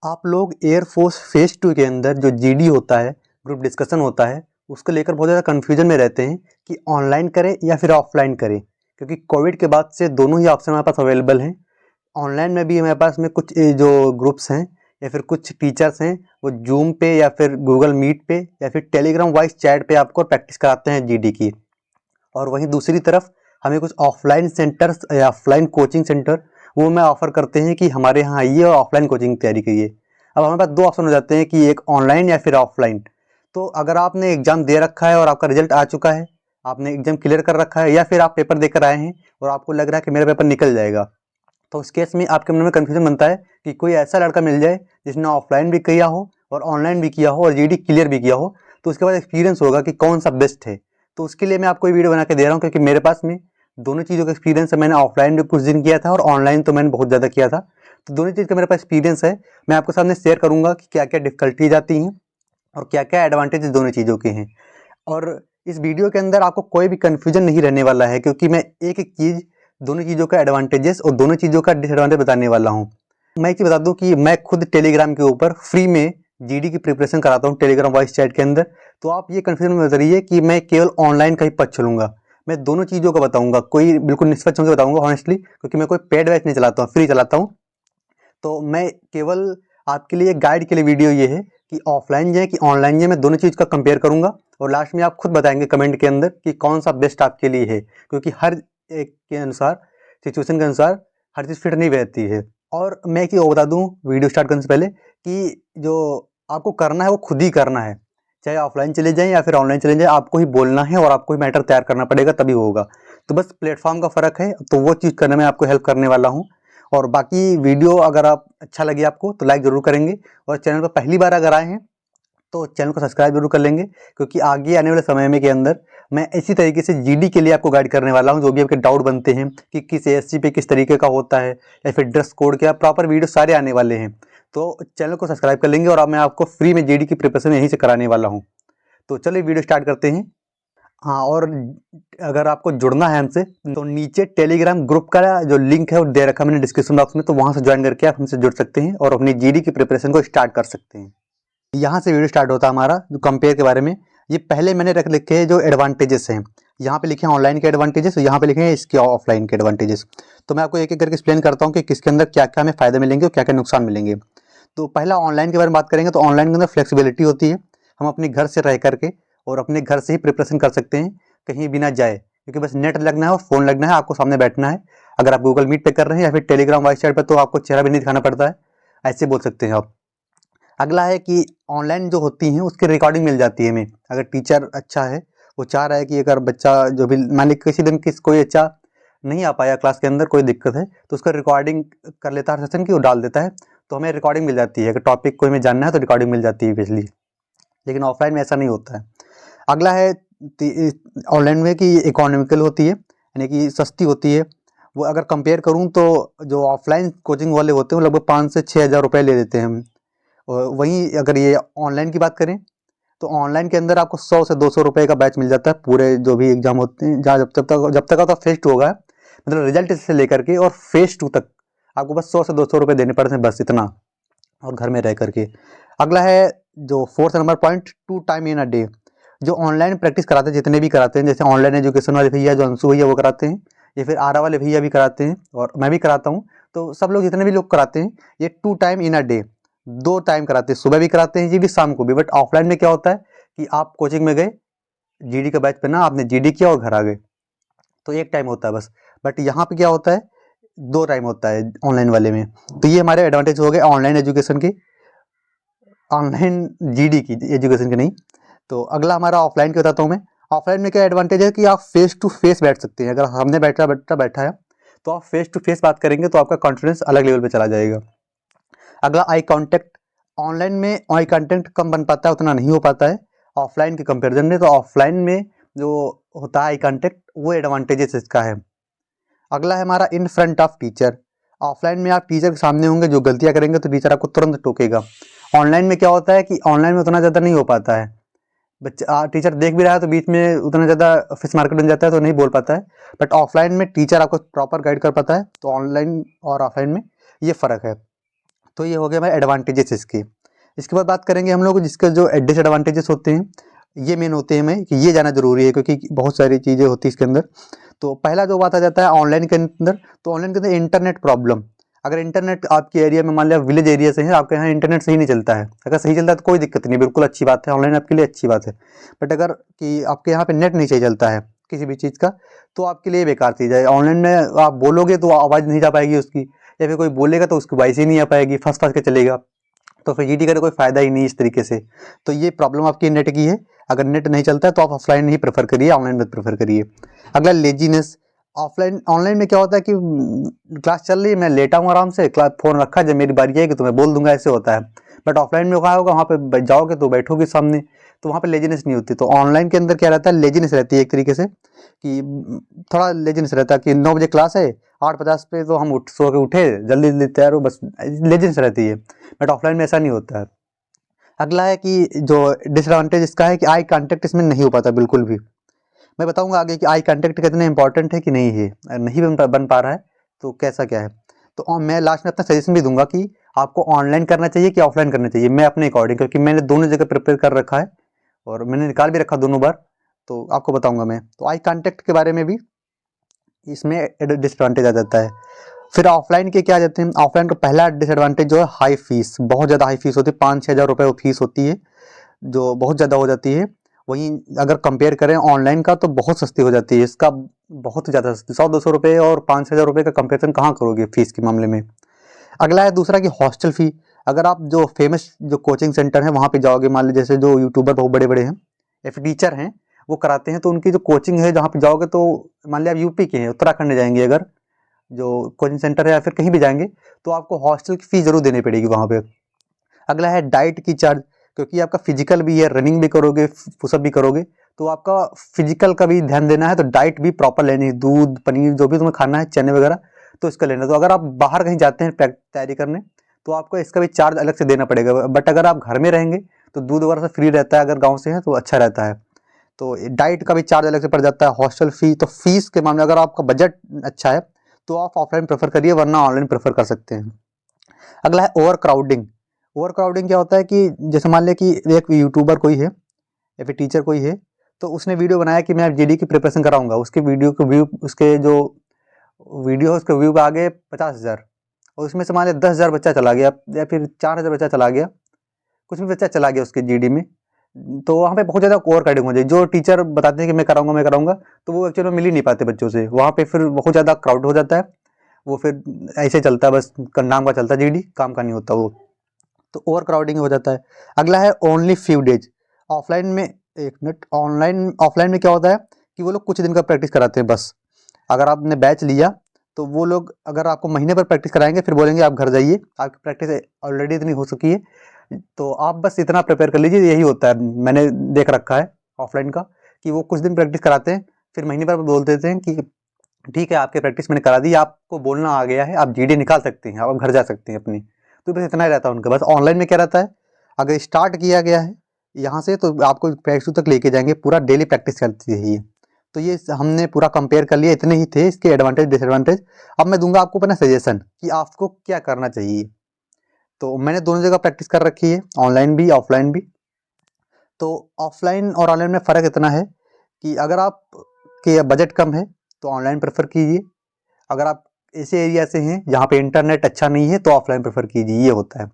आप लोग air force phase 2 के अंदर जो जीडी होता है, ग्रुप डिस्कशन होता है, उसको लेकर बहुत ज़्यादा कन्फ्यूजन में रहते हैं कि ऑनलाइन करें या फिर ऑफलाइन करें, क्योंकि कोविड के बाद से दोनों ही ऑप्शन हमारे पास अवेलेबल हैं। ऑनलाइन में भी हमारे पास में कुछ जो ग्रुप्स हैं या फिर कुछ टीचर्स हैं, वो जूम पे या फिर गूगल मीट पे या फिर टेलीग्राम वॉइस चैट पे आपको प्रैक्टिस कराते हैं जीडी की। और वहीं दूसरी तरफ हमें कुछ ऑफलाइन सेंटर्स या ऑफलाइन कोचिंग सेंटर वो हमें ऑफर करते हैं कि हमारे यहाँ आइए और ऑफलाइन कोचिंग की तैयारी करिए। अब हमारे पास दो ऑप्शन हो जाते हैं कि एक ऑनलाइन या फिर ऑफलाइन। तो अगर आपने एग्जाम दे रखा है और आपका रिजल्ट आ चुका है, आपने एग्जाम क्लियर कर रखा है, या फिर आप पेपर देकर आए हैं और आपको लग रहा है कि मेरा पेपर निकल जाएगा, तो उस केस में आपके मन में कन्फ्यूजन बनता है कि कोई ऐसा लड़का मिल जाए जिसने ऑफलाइन भी किया हो और ऑनलाइन भी किया हो और जीडी क्लियर भी किया हो, तो उसके बाद एक्सपीरियंस होगा कि कौन सा बेस्ट है। तो उसके लिए मैं आपको ये वीडियो बना के दे रहा हूँ, क्योंकि मेरे पास में दोनों चीज़ों का एक्सपीरियंस है। मैंने ऑफलाइन भी कुछ दिन किया था और ऑनलाइन तो मैंने बहुत ज़्यादा किया था, तो दोनों चीज़ का मेरे पास एक्सपीरियंस है। मैं आपके सामने शेयर करूँगा कि क्या क्या डिफिकल्टीज आती हैं और क्या क्या एडवांटेज दोनों चीज़ों के हैं। और इस वीडियो के अंदर आपको कोई भी कन्फ्यूजन नहीं रहने वाला है, क्योंकि मैं एक एक चीज़, दोनों चीज़ों का एडवांटेजेस और दोनों चीज़ों का डिसएडवांटेज बताने वाला हूँ। मैं एक चीज़ बता दूँ कि मैं खुद टेलीग्राम के ऊपर फ्री में जीडी की प्रिपरेशन कराता हूँ टेलीग्राम वॉइस चैट के अंदर। तो आप ये कन्फ्यूजन में मत रहिए कि मैं केवल ऑनलाइन का ही पक्ष चलूँगा। मैं दोनों चीज़ों का बताऊँगा, कोई बिल्कुल निष्पक्ष होकर बताऊँगा हॉनेस्टली, क्योंकि मैं कोई पेड बैच नहीं चलाता हूँ, फ्री चलाता हूँ। तो मैं केवल आपके लिए गाइड के लिए वीडियो ये है कि ऑफलाइन जाए कि ऑनलाइन जाए, मैं दोनों चीज़ का कंपेयर करूंगा और लास्ट में आप खुद बताएंगे कमेंट के अंदर कि कौन सा बेस्ट आपके लिए है, क्योंकि हर एक के अनुसार, सिचुएशन के अनुसार हर चीज़ फिट नहीं रहती है। और मैं एक चीज़ और बता दूं वीडियो स्टार्ट करने से पहले कि जो आपको करना है वो खुद ही करना है, चाहे ऑफलाइन चले जाएं या फिर ऑनलाइन चले जाएं, आपको ही बोलना है और आपको ही मैटर तैयार करना पड़ेगा, तभी होगा। तो बस प्लेटफॉर्म का फ़र्क है, तो वो चीज़ करने में आपको हेल्प करने वाला हूँ। और बाकी वीडियो अगर आप अच्छा लगे आपको तो लाइक ज़रूर करेंगे, और चैनल पर पहली बार अगर आए हैं तो चैनल को सब्सक्राइब जरूर कर लेंगे, क्योंकि आगे आने वाले समय में के अंदर मैं इसी तरीके से जीडी के लिए आपको गाइड करने वाला हूं। जो भी आपके डाउट बनते हैं कि किस एएससी पे किस तरीके का होता है या फिर ड्रेस कोड क्या, प्रॉपर वीडियो सारे आने वाले हैं। तो चैनल को सब्सक्राइब कर लेंगे और अब मैं आपको फ्री में जीडी की प्रिपरेशन यहीं से कराने वाला हूँ। तो चलिए वीडियो स्टार्ट करते हैं। हाँ, और अगर आपको जुड़ना है हमसे तो नीचे टेलीग्राम ग्रुप का जो लिंक है वो दे रखा है मैंने डिस्क्रिप्शन बॉक्स में, तो वहाँ से ज्वाइन करके आप हमसे जुड़ सकते हैं और अपनी जीडी की प्रिपरेशन को स्टार्ट कर सकते हैं। यहाँ से वीडियो स्टार्ट होता है हमारा जो कंपेयर के बारे में। ये पहले मैंने रख लिखे हैं जो एडवांटेजेस हैं, यहाँ पे लिखे हैं ऑनलाइन के एडवांटेजेस और यहाँ पे लिखे हैं इसके ऑफलाइन के एडवांटेजेस। तो मैं आपको एक एक करके एक्सप्लेन करता हूँ कि किसके अंदर क्या क्या हमें फ़ायदे मिलेंगे और क्या क्या नुकसान मिलेंगे। तो पहला ऑनलाइन के बारे में बात करेंगे, तो ऑनलाइन के अंदर फ्लेक्सिबिलिटी होती है। हम अपने घर से रह करके और अपने घर से ही प्रिपरेशन कर सकते हैं, कहीं बिना जाए, क्योंकि बस नेट लगना है और फ़ोन लगना है, आपको सामने बैठना है। अगर आप गूगल मीट पे कर रहे हैं या फिर टेलीग्राम वॉइस चैट पर, तो आपको चेहरा भी नहीं दिखाना पड़ता है, ऐसे बोल सकते हैं आप। अगला है कि ऑनलाइन जो होती हैं उसकी रिकॉर्डिंग मिल जाती है हमें। अगर टीचर अच्छा है, वो चाह रहा है कि अगर बच्चा जो भी मान ली किसी दिन कोई अच्छा नहीं आ पाया क्लास के अंदर, कोई दिक्कत है, तो उसका रिकॉर्डिंग कर लेता है सेशन की, वो डाल देता है, तो हमें रिकॉर्डिंग मिल जाती है। अगर टॉपिक को हमें जानना है तो रिकॉर्डिंग मिल जाती है बिजली। लेकिन ऑफलाइन में ऐसा नहीं होता है। अगला है ऑनलाइन में कि इकोनॉमिकल होती है, यानी कि सस्ती होती है। वो अगर कंपेयर करूँ तो जो ऑफलाइन कोचिंग वाले होते हैं वो लगभग 5 से 6 हज़ार रुपये ले लेते हैं। और वहीं अगर ये ऑनलाइन की बात करें तो ऑनलाइन के अंदर आपको 100 से 200 रुपये का बैच मिल जाता है, पूरे जो भी एग्जाम होते हैं, जहाँ जब तक आपका फेस टू होगा, मतलब रिजल्ट से लेकर के और फेस टू तक आपको बस 100 से 200 रुपये देने पड़ते हैं, बस इतना, और घर में रह करके। अगला है जो fourth number point, 2 time in a day. जो ऑनलाइन प्रैक्टिस कराते हैं, जितने भी कराते हैं, जैसे ऑनलाइन एजुकेशन वाले भैया जो अंशु भैया वो कराते हैं, या फिर आरा वाले भैया भी कराते हैं और मैं भी कराता हूँ, तो सब लोग जितने भी लोग कराते हैं ये 2 time in a day, 2 time कराते हैं, सुबह भी कराते हैं जी भी, शाम को भी। बट ऑफलाइन में क्या होता है कि आप कोचिंग में गए, जीडी का बैच पहना, आपने जीडी किया और घर आ गए, तो एक टाइम होता है बस। बट यहाँ पे क्या होता है, 2 टाइम होता है ऑनलाइन वाले में। तो ये हमारे एडवांटेज हो गए ऑनलाइन एजुकेशन के, ऑनलाइन जीडी की एजुकेशन के नहीं। तो अगला हमारा ऑफलाइन का बताता हूँ मैं। ऑफलाइन में क्या एडवांटेज है कि आप फेस टू फेस बैठ सकते हैं। अगर हमने बैठा है तो आप फेस टू फेस बात करेंगे तो आपका कॉन्फिडेंस अलग लेवल पे चला जाएगा। अगला आई कांटेक्ट। ऑनलाइन में आई कांटेक्ट कम बन पाता है, उतना नहीं हो पाता है ऑफलाइन के कंपेरिजन में। तो ऑफलाइन में जो होता है आई कांटेक्ट, वो एडवांटेजेस इसका है। अगला है हमारा in front of teacher. Offline में आप टीचर के सामने होंगे, जो गलतियां करेंगे तो टीचर आपको तुरंत टोकेगा। ऑनलाइन में क्या होता है कि ऑनलाइन में उतना ज़्यादा नहीं हो पाता है, बच्चा टीचर देख भी रहा है तो बीच में उतना ज़्यादा फिश मार्केट बन जाता है, तो नहीं बोल पाता है। बट ऑफलाइन में टीचर आपको प्रॉपर गाइड कर पाता है। तो ऑनलाइन और ऑफलाइन में ये फ़र्क है। तो ये हो गया हमारे एडवांटेजेस इसके। इसके बाद बात करेंगे हम लोग जिसके जो डिसएडवांटेजेस होते हैं, ये मेन होते हैं हमें कि ये जाना जरूरी है क्योंकि बहुत सारी चीज़ें होती है इसके अंदर। तो पहला जो बात आ जाता है ऑनलाइन के अंदर, तो ऑनलाइन के अंदर इंटरनेट प्रॉब्लम। अगर इंटरनेट आपके एरिया में, मान लिया विलेज एरिया से है, आपके यहाँ इंटरनेट सही नहीं चलता है, अगर सही चलता है तो कोई दिक्कत नहीं, बिल्कुल अच्छी बात है, ऑनलाइन आपके लिए अच्छी बात है। बट अगर कि आपके यहाँ पे नेट नहीं सही चलता है किसी भी चीज़ का, तो आपके लिए बेकार चीज़ है। ऑनलाइन में आप बोलोगे तो आवाज़ नहीं जा पाएगी उसकी, या फिर कोई बोलेगा तो उसकी वॉइस ही नहीं आ पाएगी, फंस फंस के चलेगा, तो फिर जीडी का कोई फायदा ही नहीं इस तरीके से। तो ये प्रॉब्लम आपकी नेट की है। अगर नेट नहीं चलता है तो आप ऑफलाइन ही प्रेफर करिए, ऑनलाइन मत प्रेफर करिए। अगला लेजीनेस। ऑफलाइन ऑनलाइन में क्या होता है कि क्लास चल रही है, मैं लेटा हूँ आराम से, क्लास फोन रखा, जब मेरी बारी आएगी तो मैं बोल दूंगा, ऐसे होता है। बट ऑफलाइन में क्या होगा, वहाँ पे जाओगे तो बैठोगे सामने, तो वहाँ पे लेजीनेस नहीं होती। तो ऑनलाइन के अंदर क्या रहता है, लेजीनेस रहती है एक तरीके से, कि थोड़ा लेजीनेस रहता है कि 9 बजे क्लास है, 8:50 पे तो हम सो के उठे, जल्दी जल्दी तैयार हो, बस लेजीनेस रहती है। बट ऑफलाइन में ऐसा नहीं होता है। अगला है कि जो डिसएडवांटेज इसका है कि आई कांटेक्ट इसमें नहीं हो पाता बिल्कुल भी। मैं बताऊंगा आगे कि आई कांटेक्ट कितने इंपॉर्टेंट है कि नहीं है, नहीं बन पा रहा है तो कैसा क्या है। तो मैं लास्ट में अपना सजेशन भी दूंगा कि आपको ऑनलाइन करना चाहिए कि ऑफलाइन करना चाहिए, मैं अपने अकॉर्डिंग, क्योंकि मैंने दोनों जगह प्रिपेयर कर रखा है और मैंने निकाल भी रखा दोनों बार, तो आपको बताऊंगा मैं। तो आई कांटेक्ट के बारे में भी इसमें डिसएडवांटेज आ जाता है। फिर ऑफलाइन के क्या आ जाते हैं, ऑफलाइन का पहला डिसएडवांटेज जो है हाई फीस, बहुत ज़्यादा हाई फीस होती है, 5-6 हज़ार रुपये वो फीस होती है, जो बहुत ज़्यादा हो जाती है। वहीं अगर कंपेयर करें ऑनलाइन का तो बहुत सस्ती हो जाती है, इसका बहुत ज़्यादा सस्ती, 100-200 रुपये और 5-6 हज़ार रुपये का कंपेरिजन कहाँ करोगे फीस के मामले में। अगला है दूसरा कि हॉस्टल फ़ी। अगर आप जो फेमस जो कोचिंग सेंटर है वहाँ पे जाओगे, मान लीजिए जैसे जो यूट्यूबर बहुत बड़े बड़े हैं या फिर टीचर हैं वो कराते हैं, तो उनकी जो कोचिंग है जहाँ पे जाओगे, तो मान लिया आप यूपी के हैं, उत्तराखंड जाएंगे अगर, जो कोचिंग सेंटर है या फिर कहीं भी जाएंगे, तो आपको हॉस्टल की फ़ीस ज़रूर देनी पड़ेगी वहाँ पे। अगला है डाइट की चार्ज, क्योंकि आपका फिजिकल भी है, रनिंग भी करोगे, पुशअप भी करोगे, तो आपका फिजिकल का भी ध्यान देना है, तो डाइट भी प्रॉपर लेनी है, दूध पनीर जो भी तुम्हें खाना है, चने वगैरह, तो इसका लेना। तो अगर आप बाहर कहीं जाते हैं तैयारी करने, तो आपको इसका भी चार्ज अलग से देना पड़ेगा। बट अगर आप घर में रहेंगे तो दूध वगैरह से फ्री रहता है, अगर गाँव से है तो अच्छा रहता है। तो डाइट का भी चार्ज अलग से पड़ जाता है, हॉस्टल फी। तो फीस के मामले अगर आपका बजट अच्छा है तो आप ऑफलाइन प्रेफर करिए, वरना ऑनलाइन प्रेफर कर सकते हैं। अगला है ओवर क्राउडिंग। ओवर क्राउडिंग क्या होता है कि जैसे मान लिया कि एक यूट्यूबर कोई है या फिर टीचर कोई है, तो उसने वीडियो बनाया कि मैं जीडी की प्रिपरेशन कराऊंगा, उसके वीडियो के व्यू, उसके जो वीडियो है उसके व्यू पे आ गए 50,000, और उसमें से मान लिया 10,000 बच्चा चला गया या फिर 4,000 बच्चा चला गया, कुछ भी बच्चा चला गया उसके जीडी में, तो वहाँ पे बहुत ज़्यादा ओवर क्राउडिंग हो जाए। जो टीचर बताते हैं कि मैं कराऊंगा, तो वो एक्चुअली में मिल ही नहीं पाते बच्चों से, वहाँ पे फिर बहुत ज़्यादा क्राउड हो जाता है, वो फिर ऐसे चलता है, बस नाम का चलता है जीडी, काम का नहीं होता वो, तो ओवर क्राउडिंग हो जाता है। अगला है ओनली फ्यू डेज। ऑफलाइन में, एक मिनट, ऑफलाइन में क्या होता है कि वो लोग कुछ दिन का प्रैक्टिस कराते हैं बस। अगर आपने बैच लिया तो वो लोग अगर आपको महीने भर प्रैक्टिस कराएंगे, फिर बोलेंगे आप घर जाइए, आपकी प्रैक्टिस ऑलरेडी इतनी हो चुकी है, तो आप बस इतना प्रिपेयर कर लीजिए। यही होता है, मैंने देख रखा है ऑफलाइन का, कि वो कुछ दिन प्रैक्टिस कराते हैं, फिर महीने भर बोल देते हैं कि ठीक है आपकी प्रैक्टिस मैंने करा दी, आपको बोलना आ गया है, आप जीडी निकाल सकते हैं, आप घर जा सकते हैं अपनी। तो बस इतना ही रहता है उनका। बस ऑनलाइन में क्या रहता है, अगर स्टार्ट किया गया है यहाँ से तो आपको प्रैक्टिस तक लेके जाएंगे, पूरा डेली प्रैक्टिस करती है ये। तो ये हमने पूरा कंपेयर कर लिया, इतने ही थे इसके एडवांटेज डिसएडवांटेज। अब मैं दूंगा आपको अपना सजेशन कि आपको क्या करना चाहिए। तो मैंने दोनों जगह प्रैक्टिस कर रखी है, ऑनलाइन भी ऑफलाइन भी। तो ऑफलाइन और ऑनलाइन में फ़र्क इतना है कि अगर आप के बजट कम है तो ऑनलाइन प्रेफर कीजिए, अगर आप ऐसे एरिया से हैं जहाँ पे इंटरनेट अच्छा नहीं है तो ऑफलाइन प्रेफर कीजिए, ये होता है।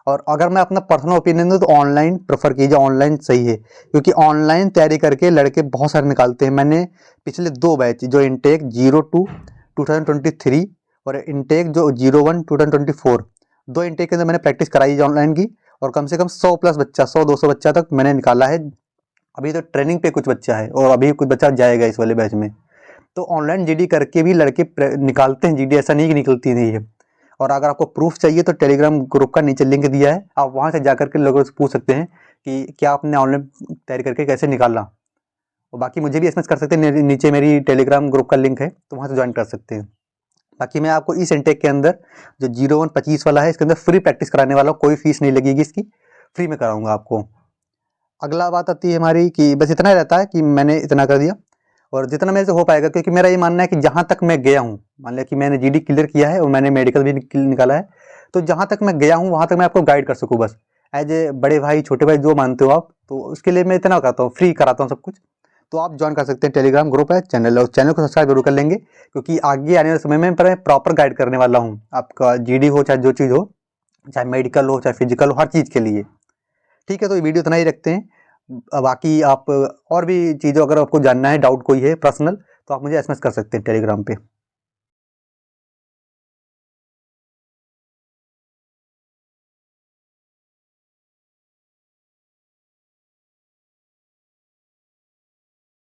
और अगर मैं अपना पर्सनल ओपिनियन दूँ तो ऑनलाइन प्रेफर कीजिए, ऑनलाइन सही है, क्योंकि ऑनलाइन तैयारी करके लड़के बहुत सारे निकालते हैं। मैंने पिछले 2 बैच, जो इंटेक 02 2023 और इंटेक जो 01 2024, 2 इंटेक के अंदर मैंने प्रैक्टिस कराई है ऑनलाइन की, और कम से कम 100 प्लस बच्चा, 100-200 बच्चा तक मैंने निकाला है। अभी तो ट्रेनिंग पे कुछ बच्चा है और अभी कुछ बच्चा जाएगा इस वाले बैच में। तो ऑनलाइन जीडी करके भी लड़के निकालते हैं जीडी, ऐसा नहीं कि निकलती नहीं है। और अगर आपको प्रूफ चाहिए तो टेलीग्राम ग्रुप का नीचे लिंक दिया है, आप वहाँ से जाकर के लोगों से पूछ सकते हैं कि क्या आपने ऑनलाइन तैयारी करके कैसे निकाला। और बाकी मुझे भी एसएमएस कर सकते हैं, नीचे मेरी टेलीग्राम ग्रुप का लिंक है, तो वहाँ से ज्वाइन कर सकते हैं। बाकी मैं आपको इस इंटेक के अंदर जो 01-25 वाला है, इसके अंदर फ्री प्रैक्टिस कराने वाला, कोई फीस नहीं लगेगी इसकी, फ्री में कराऊंगा आपको। अगला बात आती है हमारी कि बस इतना ही रहता है कि मैंने इतना कर दिया और जितना मेरे से हो पाएगा, क्योंकि मेरा ये मानना है कि जहाँ तक मैं गया हूँ, मान लिया कि मैंने जीडी क्लियर किया है और मैंने मेडिकल भी निकाला है, तो जहाँ तक मैं गया हूँ वहाँ तक मैं आपको गाइड कर सकूँ बस, एज ए बड़े भाई छोटे भाई जो मानते हो आप, तो उसके लिए मैं इतना करता हूँ, फ्री कराता हूँ सब कुछ। तो आप ज्वाइन कर सकते हैं, टेलीग्राम ग्रुप है, चैनल है, उस चैनल को सब्सक्राइब जरूर कर लेंगे, क्योंकि आगे आने वाले समय में मैं प्रॉपर गाइड करने वाला हूँ, आपका जीडी हो चाहे जो चीज़ हो, चाहे मेडिकल हो चाहे फिजिकल हो, हर चीज़ के लिए। ठीक है, तो ये वीडियो इतना ही रखते हैं। बाकी आप और भी चीज़ों अगर आपको जानना है, डाउट कोई है पर्सनल, तो आप मुझे एसएमएस कर सकते हैं टेलीग्राम पे।